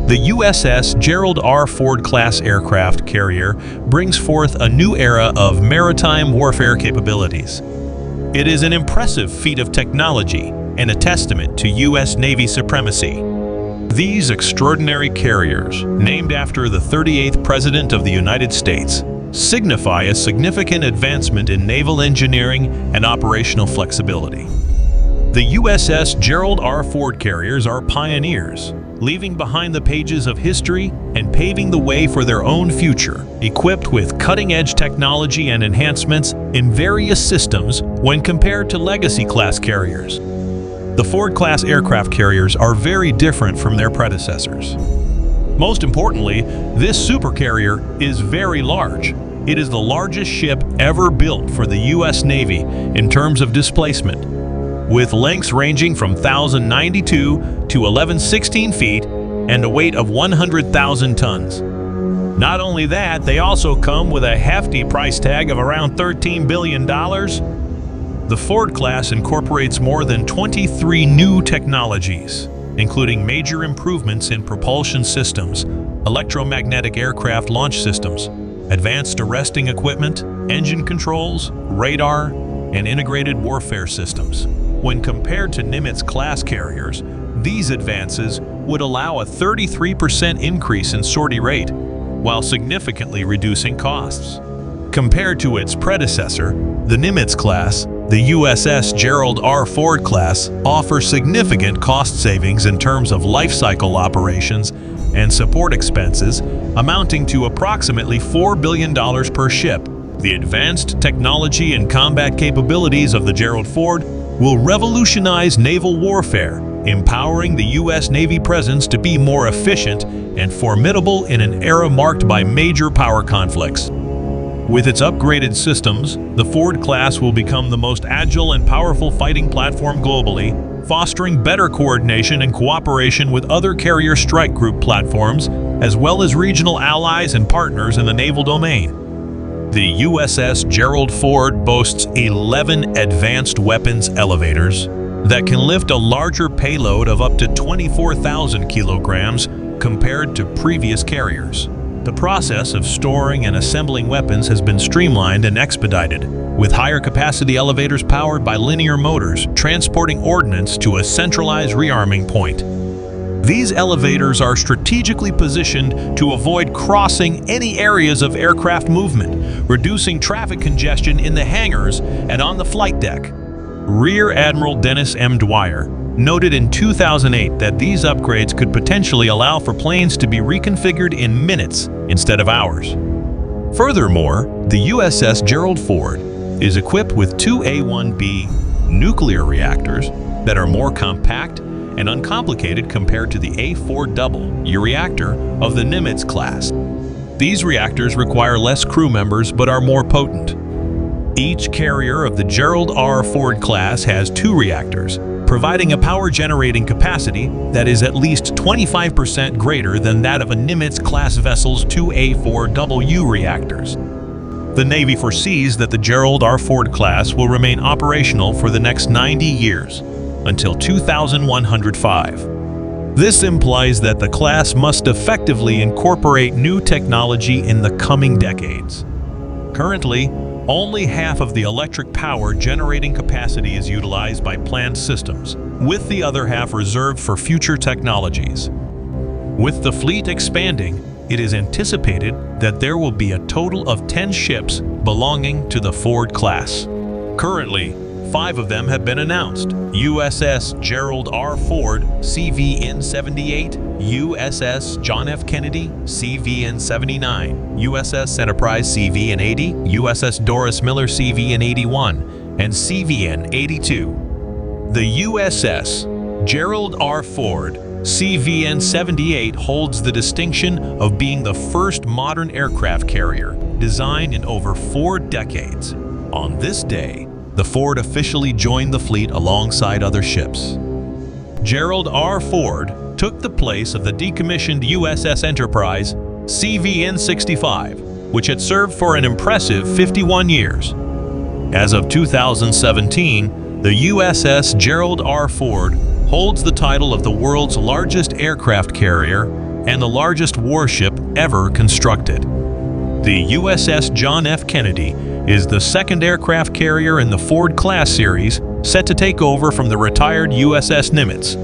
The USS Gerald R. Ford class aircraft carrier brings forth a new era of maritime warfare capabilities. It is an impressive feat of technology and a testament to U.S. Navy supremacy. These extraordinary carriers, named after the 38th President of the United States, signify a significant advancement in naval engineering and operational flexibility. The USS Gerald R. Ford carriers are pioneers, leaving behind the pages of history and paving the way for their own future, equipped with cutting-edge technology and enhancements in various systems when compared to legacy-class carriers. The Ford-class aircraft carriers are very different from their predecessors. Most importantly, this supercarrier is very large. It is the largest ship ever built for the U.S. Navy in terms of displacement, with lengths ranging from 1,092 to 1,116 feet and a weight of 100,000 tons. Not only that, they also come with a hefty price tag of around $13 billion. The Ford class incorporates more than 23 new technologies, including major improvements in propulsion systems, electromagnetic aircraft launch systems, advanced arresting equipment, engine controls, radar, and integrated warfare systems. When compared to Nimitz class carriers, these advances would allow a 33% increase in sortie rate, while significantly reducing costs. Compared to its predecessor, the Nimitz class, the USS Gerald R. Ford class offers significant cost savings in terms of life cycle operations and support expenses, amounting to approximately $4 billion per ship. The advanced technology and combat capabilities of the Gerald Ford will revolutionize naval warfare, empowering the U.S. Navy presence to be more efficient and formidable in an era marked by major power conflicts. With its upgraded systems, the Ford class will become the most agile and powerful fighting platform globally, fostering better coordination and cooperation with other carrier strike group platforms, as well as regional allies and partners in the naval domain. The USS Gerald Ford boasts 11 advanced weapons elevators that can lift a larger payload of up to 24,000 kilograms compared to previous carriers. The process of storing and assembling weapons has been streamlined and expedited, with higher capacity elevators powered by linear motors transporting ordnance to a centralized rearming point. These elevators are strategically positioned to avoid crossing any areas of aircraft movement, reducing traffic congestion in the hangars and on the flight deck. Rear Admiral Dennis M. Dwyer noted in 2008 that these upgrades could potentially allow for planes to be reconfigured in minutes instead of hours. Furthermore, the USS Gerald Ford is equipped with two A-1B nuclear reactors that are more compact and uncomplicated compared to the A-4 reactor of the Nimitz class. These reactors require less crew members but are more potent. Each carrier of the Gerald R. Ford class has two reactors, providing a power-generating capacity that is at least 25% greater than that of a Nimitz-class vessel's two A-4 reactors. The Navy foresees that the Gerald R. Ford class will remain operational for the next 90 years, until 2105. This implies that the class must effectively incorporate new technology in the coming decades. Currently, only half of the electric power generating capacity is utilized by planned systems, with the other half reserved for future technologies. With the fleet expanding, it is anticipated that there will be a total of 10 ships belonging to the Ford class. Currently, 5 of them have been announced: USS Gerald R. Ford, CVN-78, USS John F. Kennedy, CVN-79, USS Enterprise, CVN-80, USS Doris Miller, CVN-81, and CVN-82. The USS Gerald R. Ford, CVN-78 holds the distinction of being the first modern aircraft carrier designed in over 4 decades. On this day, the Ford officially joined the fleet alongside other ships. Gerald R. Ford took the place of the decommissioned USS Enterprise, CVN-65, which had served for an impressive 51 years. As of 2017, the USS Gerald R. Ford holds the title of the world's largest aircraft carrier and the largest warship ever constructed. The USS John F. Kennedy is the second aircraft carrier in the Ford-class series, set to take over from the retired USS Nimitz.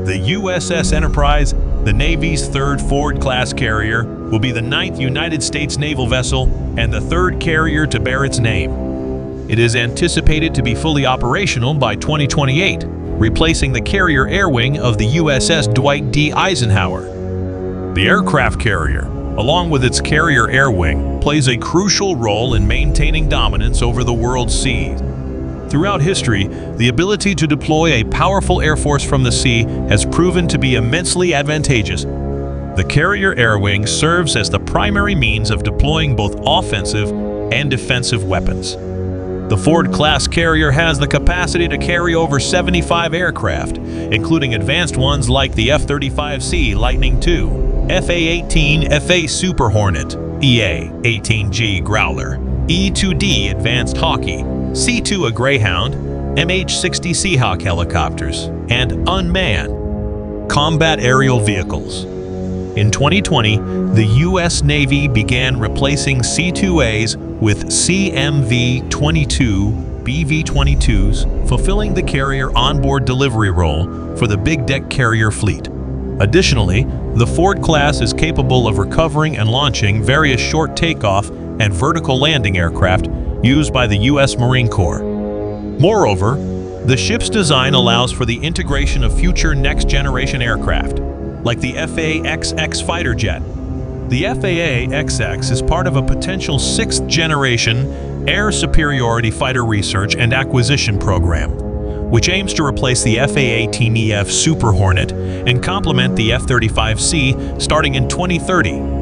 The USS Enterprise, the Navy's third Ford-class carrier, will be the 9th United States naval vessel and the third carrier to bear its name. It is anticipated to be fully operational by 2028, replacing the carrier air wing of the USS Dwight D. Eisenhower. The aircraft carrier, along with its carrier air wing, plays a crucial role in maintaining dominance over the world's seas. Throughout history, the ability to deploy a powerful air force from the sea has proven to be immensely advantageous. The carrier air wing serves as the primary means of deploying both offensive and defensive weapons. The Ford-class carrier has the capacity to carry over 75 aircraft, including advanced ones like the F-35C Lightning II, FA-18 FA Super Hornet, EA-18G Growler, E-2D Advanced Hawkey, C-2A Greyhound, MH-60 Seahawk helicopters, and unmanned combat aerial vehicles. In 2020, the U.S. Navy began replacing C-2As with CMV-22 BV-22s, fulfilling the carrier onboard delivery role for the big deck carrier fleet. Additionally, the Ford class is capable of recovering and launching various short takeoff and vertical landing aircraft used by the U.S. Marine Corps. Moreover, the ship's design allows for the integration of future next-generation aircraft, like the FA-XX fighter jet. The FA-XX is part of a potential 6th-generation air superiority fighter research and acquisition program, which aims to replace the FA-18EF Super Hornet and complement the F-35C starting in 2030.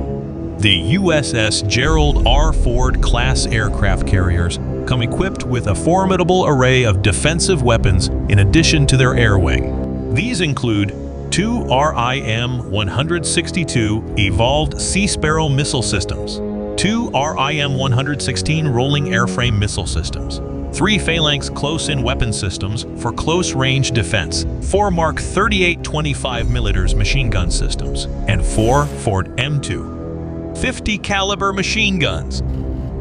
The USS Gerald R. Ford class aircraft carriers come equipped with a formidable array of defensive weapons in addition to their air wing. These include 2 RIM-162 Evolved Sea Sparrow missile systems, 2 RIM-116 Rolling Airframe missile systems, 3 Phalanx close-in weapon systems for close-range defense, 4 Mark 38 25mm machine gun systems, and 4 Ford M2 50 caliber machine guns.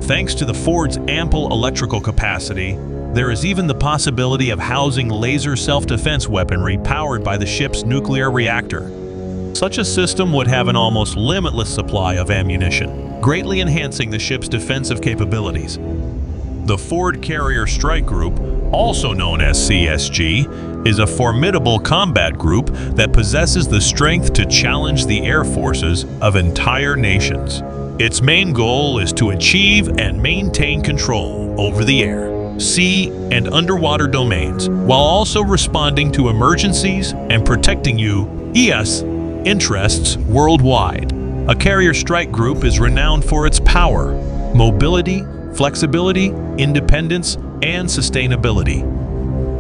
Thanks to the Ford's ample electrical capacity, there is even the possibility of housing laser self-defense weaponry powered by the ship's nuclear reactor. Such a system would have an almost limitless supply of ammunition, greatly enhancing the ship's defensive capabilities. The Ford Carrier Strike Group, also known as CSG, is a formidable combat group that possesses the strength to challenge the air forces of entire nations. Its main goal is to achieve and maintain control over the air, sea, and underwater domains, while also responding to emergencies and protecting U.S. interests worldwide. A carrier strike group is renowned for its power, mobility, flexibility, independence, and sustainability.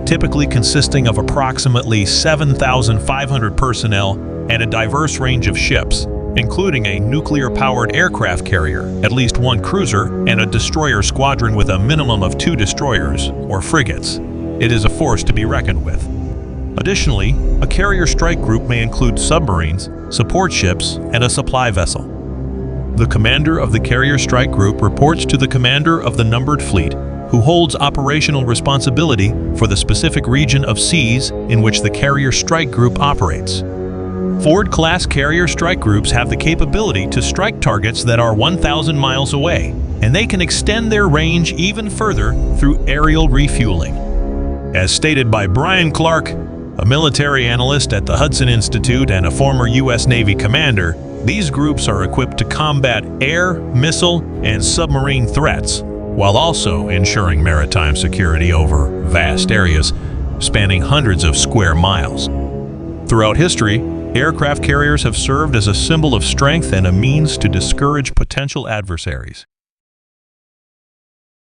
Typically consisting of approximately 7,500 personnel and a diverse range of ships, including a nuclear-powered aircraft carrier, at least 1 cruiser, and a destroyer squadron with a minimum of 2 destroyers, or frigates. It is a force to be reckoned with. Additionally, a carrier strike group may include submarines, support ships, and a supply vessel. The commander of the carrier strike group reports to the commander of the numbered fleet, who holds operational responsibility for the specific region of seas in which the carrier strike group operates. Ford-class carrier strike groups have the capability to strike targets that are 1,000 miles away, and they can extend their range even further through aerial refueling. As stated by Brian Clark, a military analyst at the Hudson Institute and a former U.S. Navy commander, these groups are equipped to combat air, missile, and submarine threats, while also ensuring maritime security over vast areas spanning hundreds of square miles. Throughout history, aircraft carriers have served as a symbol of strength and a means to discourage potential adversaries.